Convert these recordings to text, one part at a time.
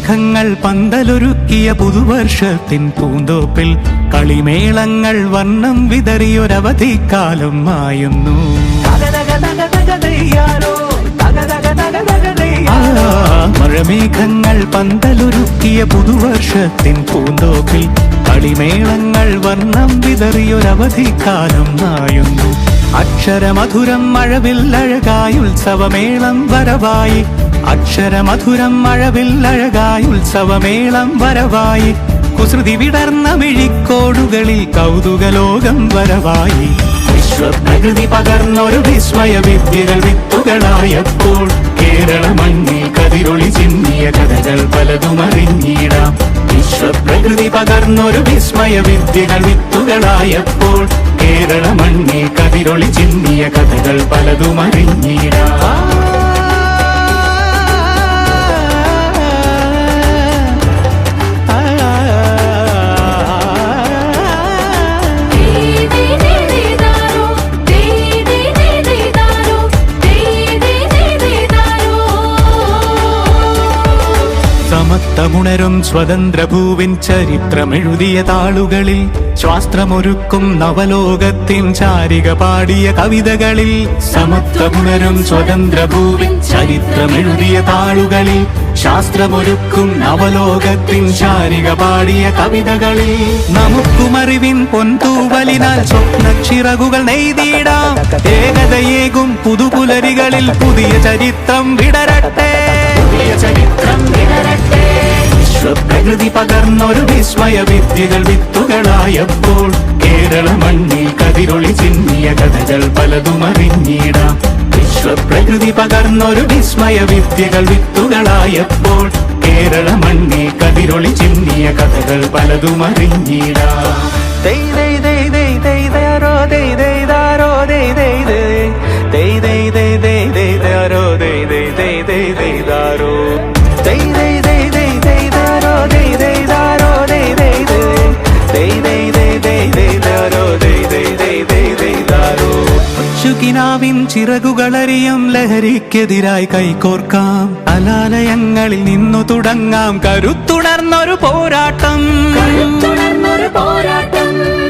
മഴമേഘങ്ങൾ പന്തലൊരുക്കിയ പുതുവർഷത്തിൻ പൂന്തോപ്പിൽ കളിമേളങ്ങൾ വർണ്ണം വിതറിയൊരവധിക്കാലം മായുന്നു. മഴമേഘങ്ങൾ പന്തലൊരുക്കിയ പുതുവർഷത്തിൻ പൂന്തോപ്പിൽ കളിമേളങ്ങൾ വർണ്ണം വിതറിയൊരവധിക്കാലം മായുന്നു. അക്ഷരമധുരം മഴവില്ലഴകായി ഉത്സവമേളം വരവായി. അക്ഷരമധുരം മഴവില്ലഴകായി ഉത്സവമേളം വരവായി. കുസൃതി വിടർന്ന മിഴിക്കോടുകളിൽ കൗതുകലോകം വരവായി. വിശ്വപ്രകൃതി പകർന്നൊരു വിസ്മയ വിദ്യകൾ വിത്തുകളായപ്പോൾ കേരള മണ്ണിൽ കതിരൊളി ചിന്നിയ കഥകൾ പലതും അറിഞ്ഞിടാം. വിശ്വപ്രകൃതി പകർന്നൊരു വിസ്മയ വിദ്യകൾ വിത്തുകളായപ്പോൾ കേരള മണ്ണിൽ കതിരൊളി ചിന്നിയ കഥകൾ പലതും അറിഞ്ഞിടാം. സമത്വമുണരും സ്വതന്ത്രഭൂവിൻ ചരിത്രമെഴുതിയ താളുകളിൽ ശാസ്ത്രമൊരുക്കും നവലോകത്തിൻ ചാരിക പാടിയ കവിതകളിൽ. സമത്വമുണരും സ്വതന്ത്രഭൂവിൻ ചരിത്രമെഴുതിയ താളുകളിൽ ശാസ്ത്രമൊരുക്കും നവലോകത്തിൻ ചാരിക പാടിയ കവിതകളിൽ. നമുക്കുമറിവിൻ പൊൻതൂവലിനാൽ സ്വപ്നച്ചിറകുകൾ നെയ്തിടാം. ഏകതയേകും പുതുപുലരികളിൽ പുതിയ ചരിത്രം വിടരട്ടെ. വിശ്വപ്രകൃതി പകർന്നൊരു വിസ്മയ വിദ്യകൾ വിത്തുകളായപ്പോൾ കേരള മണ്ണിൽ കതിരൊളി ചിന്നിയ കഥകൾ പലതും അറിഞ്ഞിടാം. വിശ്വപ്രകൃതി പകർന്നൊരു വിസ്മയ വിദ്യകൾ വിത്തുകളായപ്പോൾ കേരള മണ്ണിൽ കതിരൊളി ചിന്നിയ കഥകൾ പലതും അറിഞ്ഞിടാം. ിൻ ചിറകുകളറിയും ലഹരിക്കെതിരായി കൈകോർക്കാം. കലാലയങ്ങളിൽ നിന്നു തുടങ്ങാം കരുത്തുണർന്നൊരു പോരാട്ടം.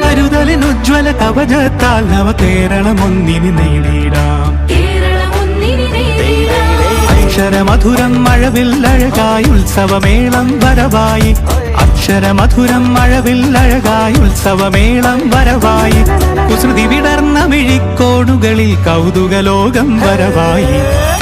കരുതലിനുജ്വല കവചത്താൽ നവ കേരളം ഒന്നിന് നേടിയിടാം. അക്ഷരമധുരം മഴവില്ലഴകായി ഉത്സവമേളം വരവായി. അക്ഷരമധുരം മഴവില്ലഴകായി ഉത്സവമേളം വരവായി. കുസൃതി വിടർന്ന മിഴിക്കോടുകളിൽ കൗതുകലോകം വരവായി.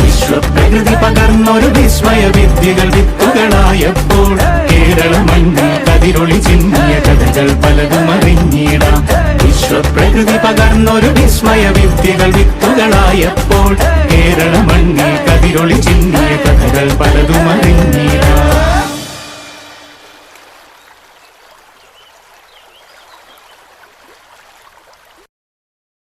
വിശ്വപ്രകൃതി പകർന്നൊരു വിസ്മയ വിദ്യകൾ വിത്തുകളായപ്പോൾ കേരള മണ്ണിൽ കതിരൊളി ചിന്നിയ കഥകൾ പലതും അറിഞ്ഞിടാം. വിശ്വപ്രകൃതി പകർന്നൊരു വിസ്മയ വിദ്യകൾ വിത്തുകളായപ്പോൾ കേരള മണ്ണിൽ കതിരൊളി ചിന്നിയ കഥകൾ പലതും